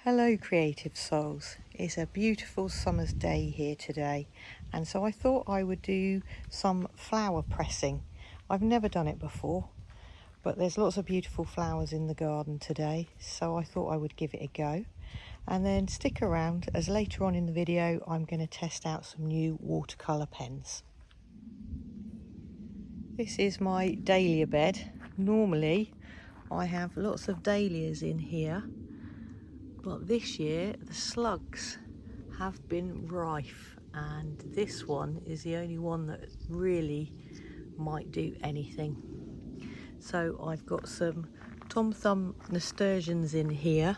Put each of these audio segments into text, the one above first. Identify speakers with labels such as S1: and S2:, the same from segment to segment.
S1: Hello creative souls, it's a beautiful summer's day here today, and so I thought I would do some flower pressing. I've never done it before, but there's lots of beautiful flowers in the garden today, so I thought I would give it a go. And then stick around, as later on in the video I'm going to test out some new watercolour pens. This is my dahlia bed. Normally I have lots of dahlias in here, but this year the slugs have been rife, and this one is the only one that really might do anything. So I've got some Tom Thumb nasturtiums in here.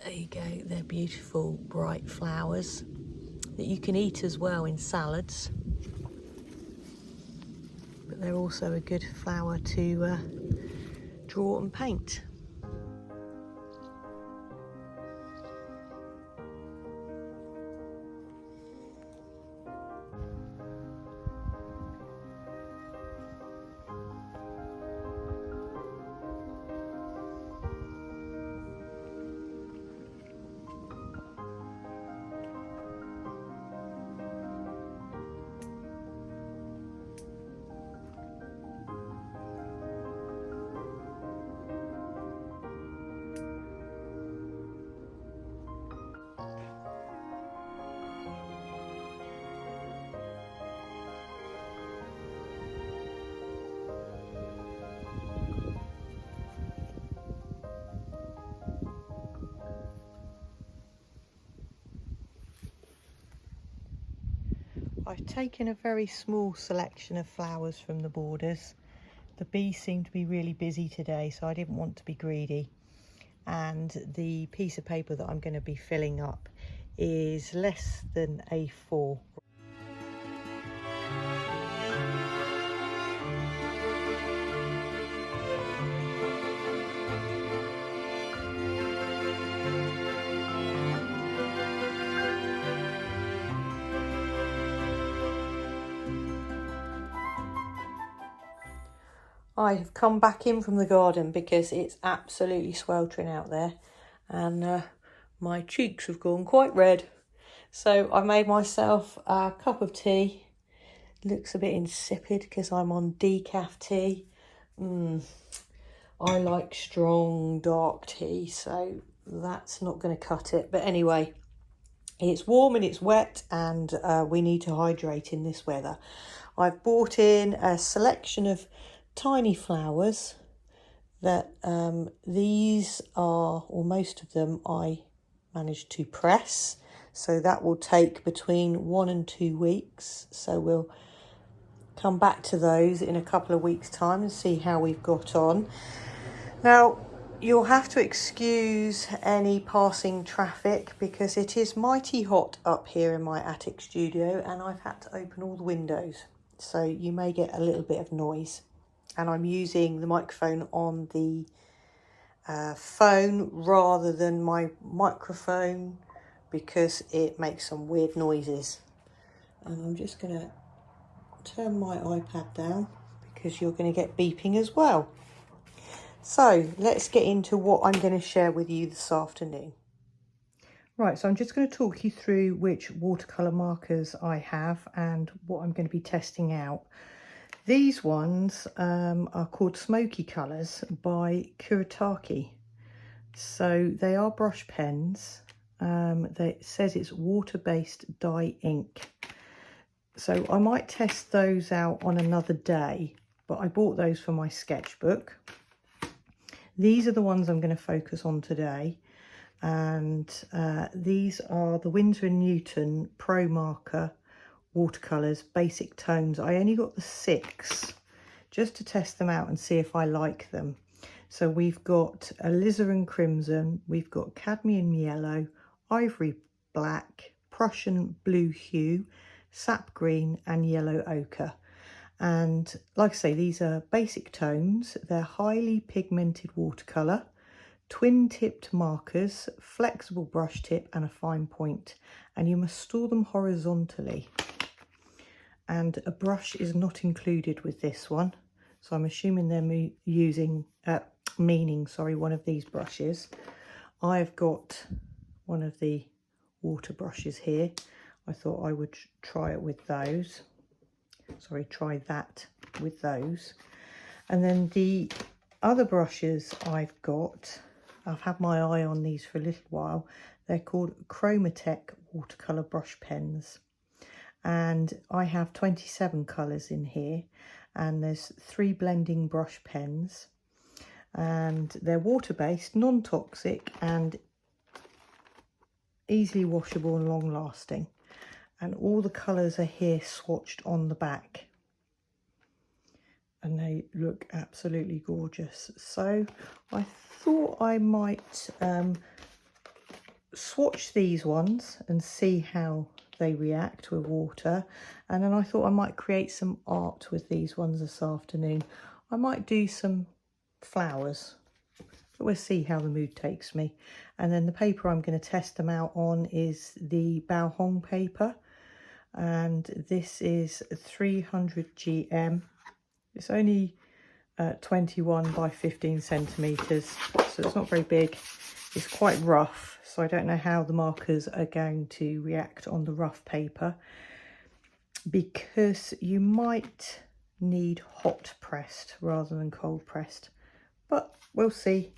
S1: There you go, they're beautiful bright flowers that you can eat as well in salads, but they're also a good flower to draw and paint. I've taken a very small selection of flowers from the borders. The bees seem to be really busy today, so I didn't want to be greedy. And the piece of paper that I'm going to be filling up is less than A4. I have come back in from the garden because it's absolutely sweltering out there, and my cheeks have gone quite red. So I made myself a cup of tea. Looks a bit insipid because I'm on decaf tea. I like strong dark tea, so that's not going to cut it. But anyway, it's warm and it's wet, and we need to hydrate in this weather. I've bought in a selection of tiny flowers that these are, or most of them, I managed to press. So that will take between 1 and 2 weeks. So we'll come back to those in a couple of weeks' time and see how we've got on. Now, you'll have to excuse any passing traffic because it is mighty hot up here in my attic studio, and I've had to open all the windows. So you may get a little bit of noise. And I'm using the microphone on the phone rather than my microphone because it makes some weird noises. And I'm just going to turn my iPad down because you're going to get beeping as well. So let's get into what I'm going to share with you this afternoon. Right, so I'm just going to talk you through which watercolour markers I have and what I'm going to be testing out. These ones are called Smoky Colours by Kuretake. So they are brush pens. It says it's water-based dye ink. So I might test those out on another day, but I bought those for my sketchbook. These are the ones I'm going to focus on today. And these are the Winsor Newton Pro Marker watercolours, basic tones. I only got the 6 just to test them out and see if I like them. So we've got alizarin crimson, we've got cadmium yellow, ivory black, Prussian blue hue, sap green and yellow ochre. And like I say, these are basic tones. They're highly pigmented watercolour, twin tipped markers, flexible brush tip and a fine point, and you must store them horizontally. And a brush is not included with this one, so I'm assuming they're using one of these brushes. I've got one of the water brushes here. I thought I would try it with those. Sorry, try that with those. And then the other brushes I've had my eye on these for a little while. They're called Chromatech watercolour brush pens. And I have 27 colours in here. And there's 3 blending brush pens. And they're water-based, non-toxic and easily washable and long-lasting. And all the colours are here swatched on the back. And they look absolutely gorgeous. So I thought I might swatch these ones and see how they react with water. And then I thought I might create some art with these ones this afternoon. I might do some flowers. But we'll see how the mood takes me. And then the paper I'm going to test them out on is the Bao Hong paper. And this is 300 GM. It's only 21 by 15 centimetres, so it's not very big. It's quite rough, so I don't know how the markers are going to react on the rough paper, because you might need hot pressed rather than cold pressed, but we'll see.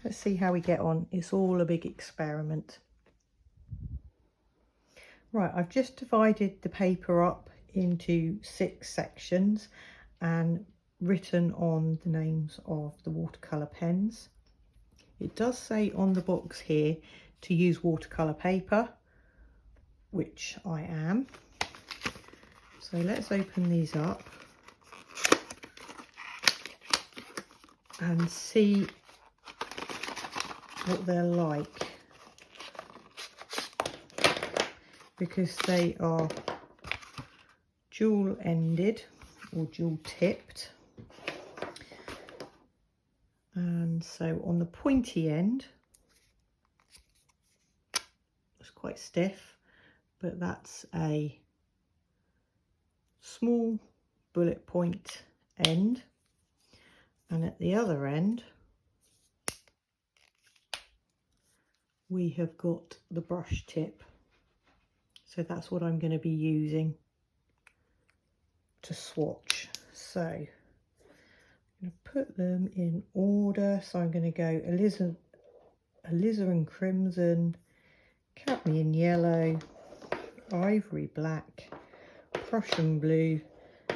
S1: Let's see how we get on. It's all a big experiment. Right, I've just divided the paper up into 6 sections and written on the names of the watercolour pens. It does say on the box here to use watercolour paper, which I am. So let's open these up and see what they're like, because they are dual ended or dual tipped, and so on the pointy end it's quite stiff, but that's a small bullet point end, and at the other end we have got the brush tip. So that's what I'm going to be using to swatch. So I'm going to put them in order. So I'm going to go alizarin crimson, cadmium yellow, ivory black, Prussian blue,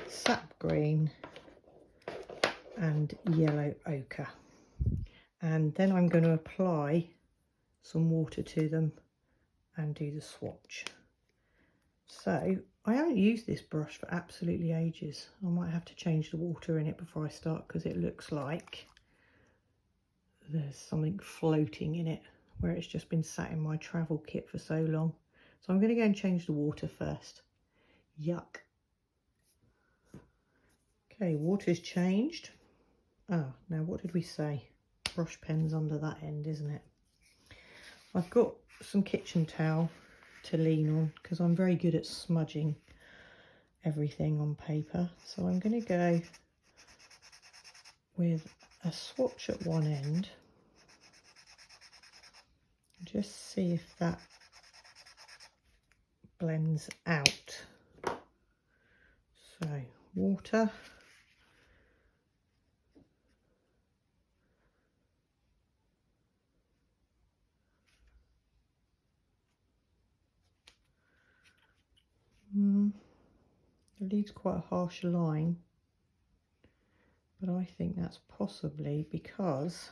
S1: sap green and yellow ochre. And then I'm going to apply some water to them and do the swatch. So I haven't used this brush for absolutely ages. I might have to change the water in it before I start, because it looks like there's something floating in it where it's just been sat in my travel kit for so long. So I'm going to go and change the water first. Yuck. Okay, water's changed. Ah, now what did we say? Brush pen's under that end, isn't it? I've got some kitchen towel to lean on because I'm very good at smudging everything on paper. So I'm going to go with a swatch at one end, just see if that blends out. So water, it leaves quite a harsh line, but I think that's possibly because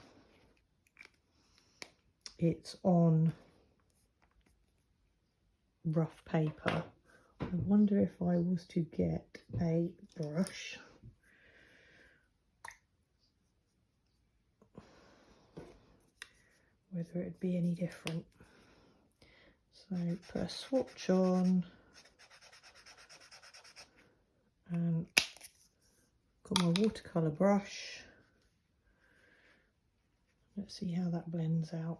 S1: it's on rough paper. I wonder if I was to get a brush, whether it'd be any different. So put a swatch on and got my watercolour brush. Let's see how that blends out.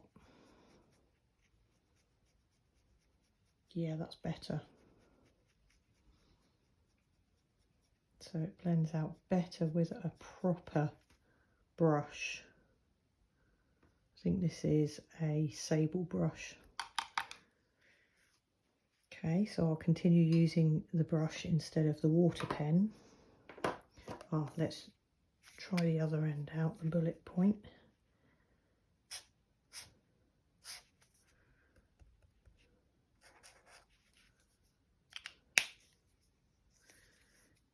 S1: Yeah, that's better. So it blends out better with a proper brush. think this is a sable brush. Okay, so I'll continue using the brush instead of the water pen. Oh, let's try the other end out, the bullet point.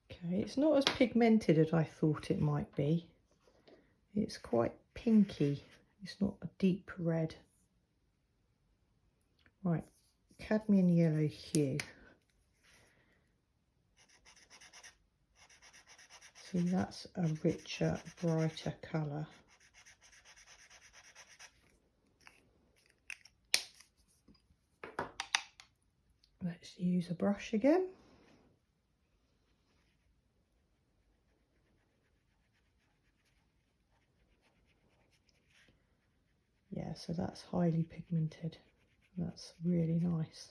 S1: Okay, it's not as pigmented as I thought it might be. It's quite pinky. It's not a deep red. Right, cadmium yellow hue. See, that's a richer, brighter colour. Let's use a brush again. Yeah, so that's highly pigmented. That's really nice.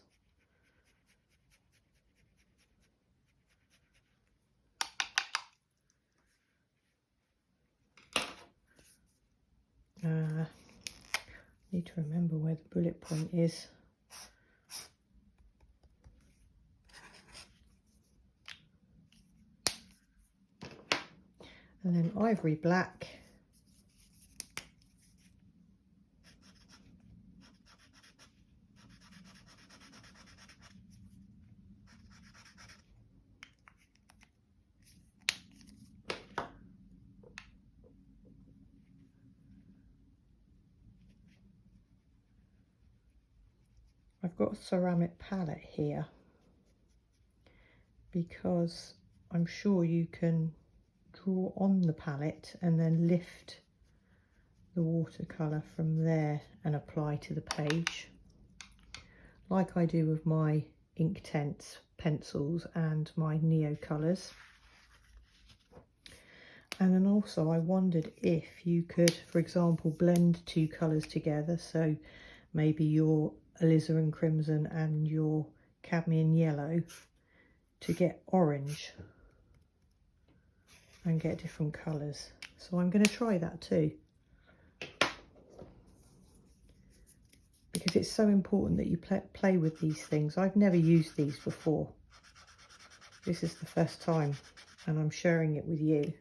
S1: Need to remember where the bullet point is. And then ivory black. I've got a ceramic palette here because I'm sure you can draw on the palette and then lift the watercolour from there and apply to the page, like I do with my Inktense pencils and my Neo colours. And then also I wondered if you could, for example, blend two colours together, so maybe your alizarin crimson and your cadmium yellow to get orange and get different colours. So I'm going to try that too, because it's so important that you play with these things. I've never used these before. This is the first time and I'm sharing it with you.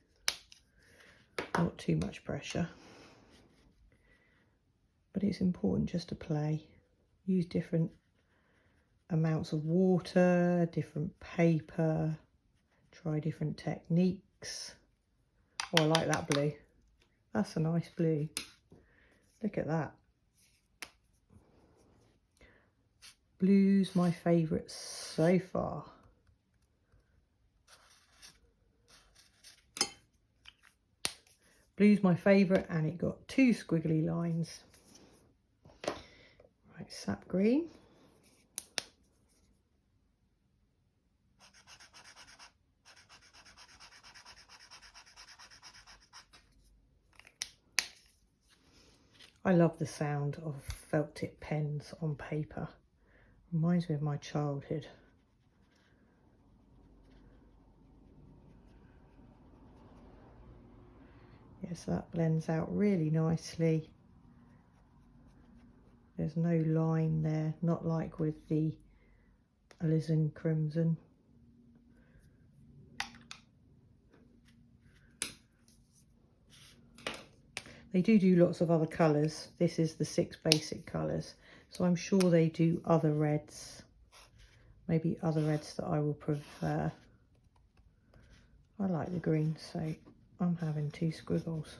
S1: Not too much pressure, but it's important just to play. Use different amounts of water, different paper, try different techniques. Oh, I like that blue. That's a nice blue. Look at that. Blue's my favourite so far. Blue's my favourite, and it got two squiggly lines. Right, sap green. I love the sound of felt tip pens on paper. Reminds me of my childhood. Yes, that blends out really nicely. There's no line there, not like with the alizarin crimson. They do lots of other colours. This is the 6 basic colours, so I'm sure they do other reds, maybe other reds that I will prefer. I like the green, so I'm having 2 squiggles.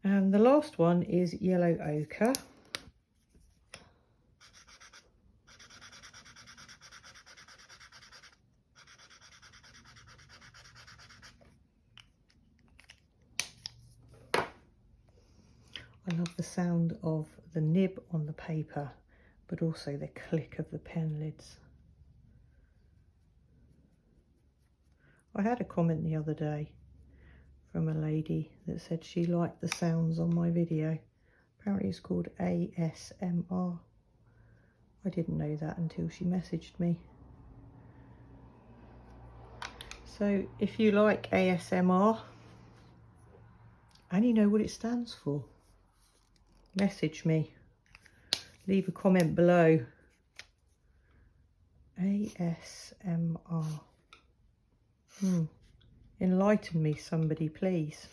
S1: And the last one is yellow ochre. I love the sound of the nib on the paper, but also the click of the pen lids. I had a comment the other day from a lady that said she liked the sounds on my video. Apparently it's called ASMR. I didn't know that until she messaged me. So if you like ASMR, and you know what it stands for, message me, leave a comment below. ASMR. Enlighten me, somebody, please.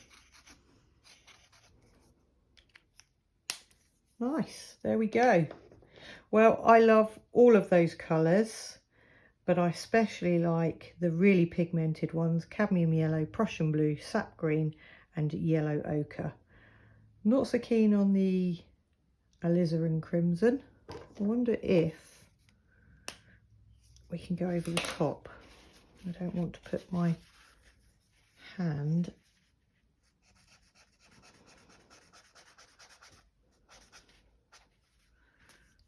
S1: Nice, there we go. Well, I love all of those colours, but I especially like the really pigmented ones: cadmium yellow, Prussian blue, sap green and yellow ochre. Not so keen on the alizarin crimson. I wonder if we can go over the top. I don't want to put my hand.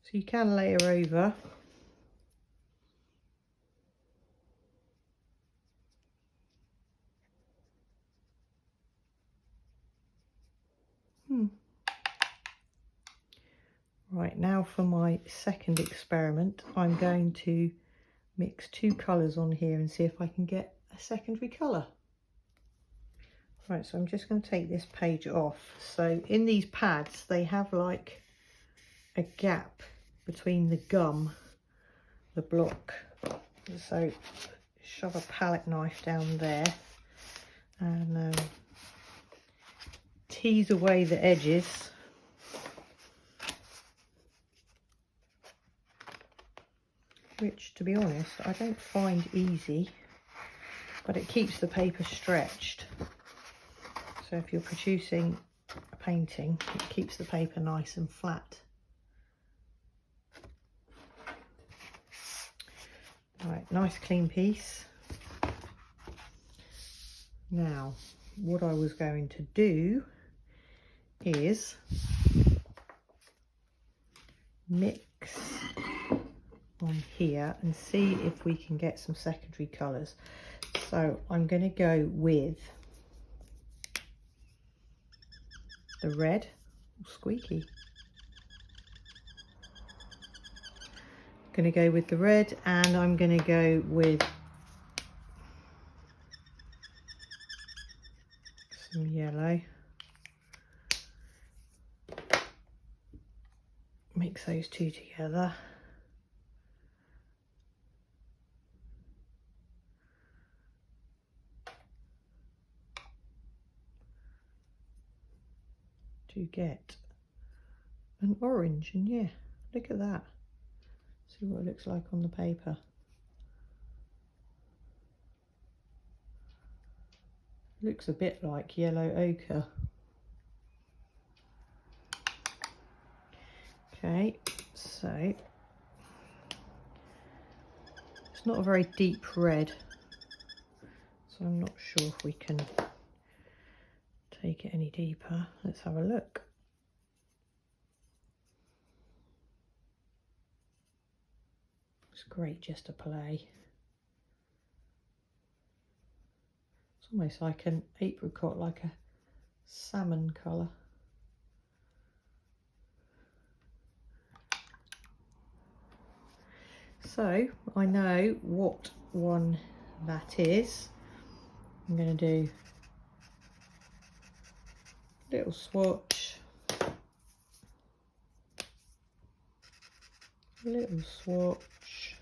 S1: So you can layer over. Right, now for my second experiment, I'm going to mix two colours on here and see if I can get a secondary colour. Right, so I'm just going to take this page off. So in these pads, they have like a gap between the gum, the block. So shove a palette knife down there and tease away the edges. Which, to be honest, I don't find easy, but it keeps the paper stretched. So if you're producing a painting, it keeps the paper nice and flat. Right, nice clean piece. Now, what I was going to do is mix on here and see if we can get some secondary colours. So I'm going to go with the red. Squeaky. Going to go with the red, and I'm going to go with some yellow. Mix those two together. To get an orange, and yeah, look at that. See what it looks like on the paper. Looks a bit like yellow ochre. Okay, so it's not a very deep red, so I'm not sure if we can take it any deeper. Let's have a look. It's great just to play. It's almost like an apricot, like a salmon colour. So I know what one that is. I'm going to do little swatch, little swatch.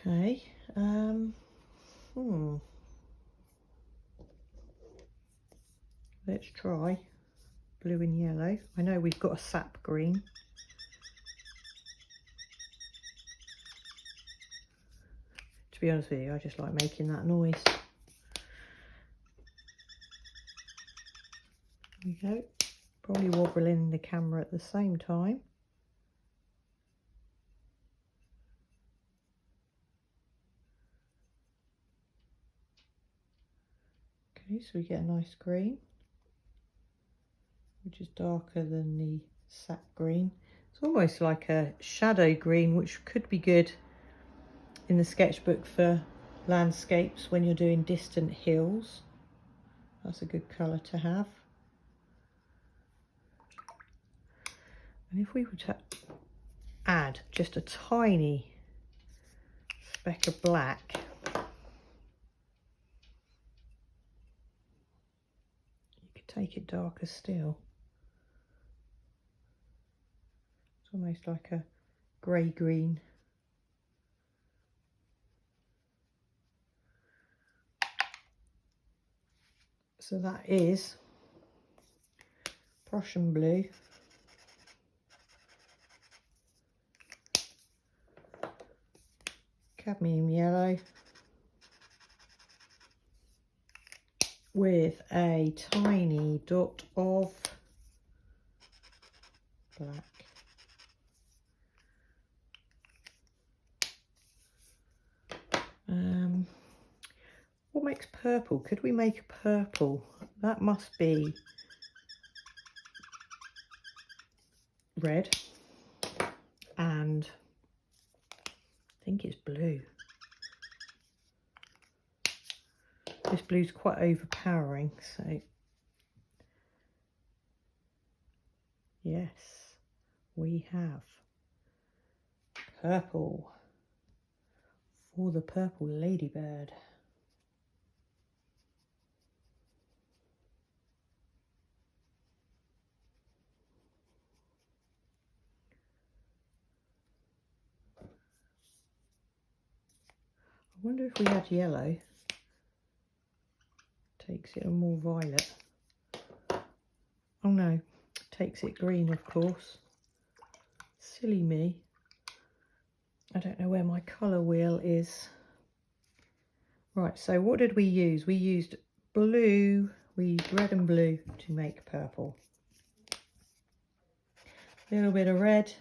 S1: Okay, let's try blue and yellow. I know we've got a sap green. To be honest with you, I just like making that noise. There we go. Probably wobbling the camera at the same time. Okay, so we get a nice green, which is darker than the sap green. It's almost like a shadow green, which could be good in the sketchbook for landscapes when you're doing distant hills. That's a good colour to have. And if we were to add just a tiny speck of black, take it darker still. It's almost like a grey-green. So that is Prussian blue, cadmium yellow, with a tiny dot of black. What makes purple? Could we make a purple? That must be red, and I think it's blue. This blue's quite overpowering, so yes, we have purple for the purple ladybird. I wonder if we had yellow, takes it a more violet. Oh no, takes it green, of course. Silly me. I don't know where my colour wheel is. Right, so what did we use? We used blue, we used red and blue to make purple. A little bit of red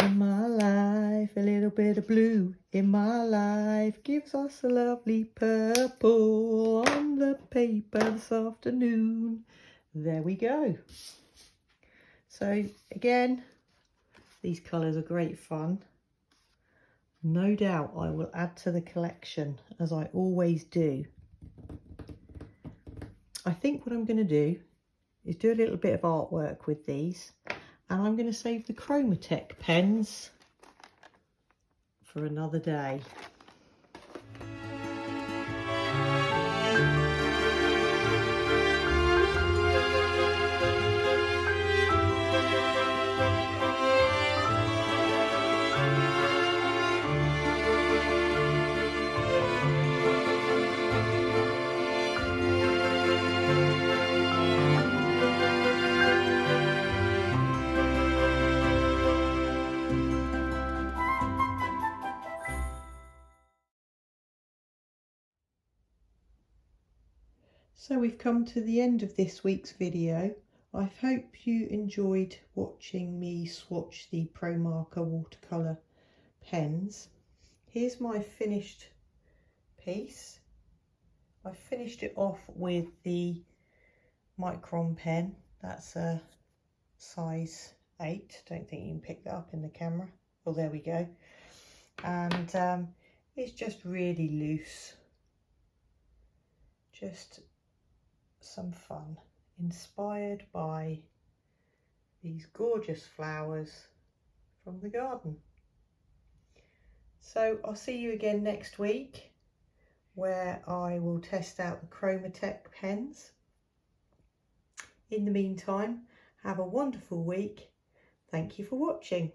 S1: in my life, a little bit of blue in my life gives us a lovely purple on the paper this afternoon. There we go. So again, these colours are great fun. No doubt I will add to the collection, as I always do. I think what I'm going to do is do a little bit of artwork with these, and I'm going to save the Chromatech pens for another day. So we've come to the end of this week's video. I hope you enjoyed watching me swatch the Pro Marker watercolour pens. Here's my finished piece. I finished it off with the Micron pen. That's a size 8. Don't think you can pick that up in the camera. Oh, there we go. And it's just really loose. Just some fun, inspired by these gorgeous flowers from the garden. So I'll see you again next week, where I will test out the Chromatech pens. In the meantime, have a wonderful week. Thank you for watching.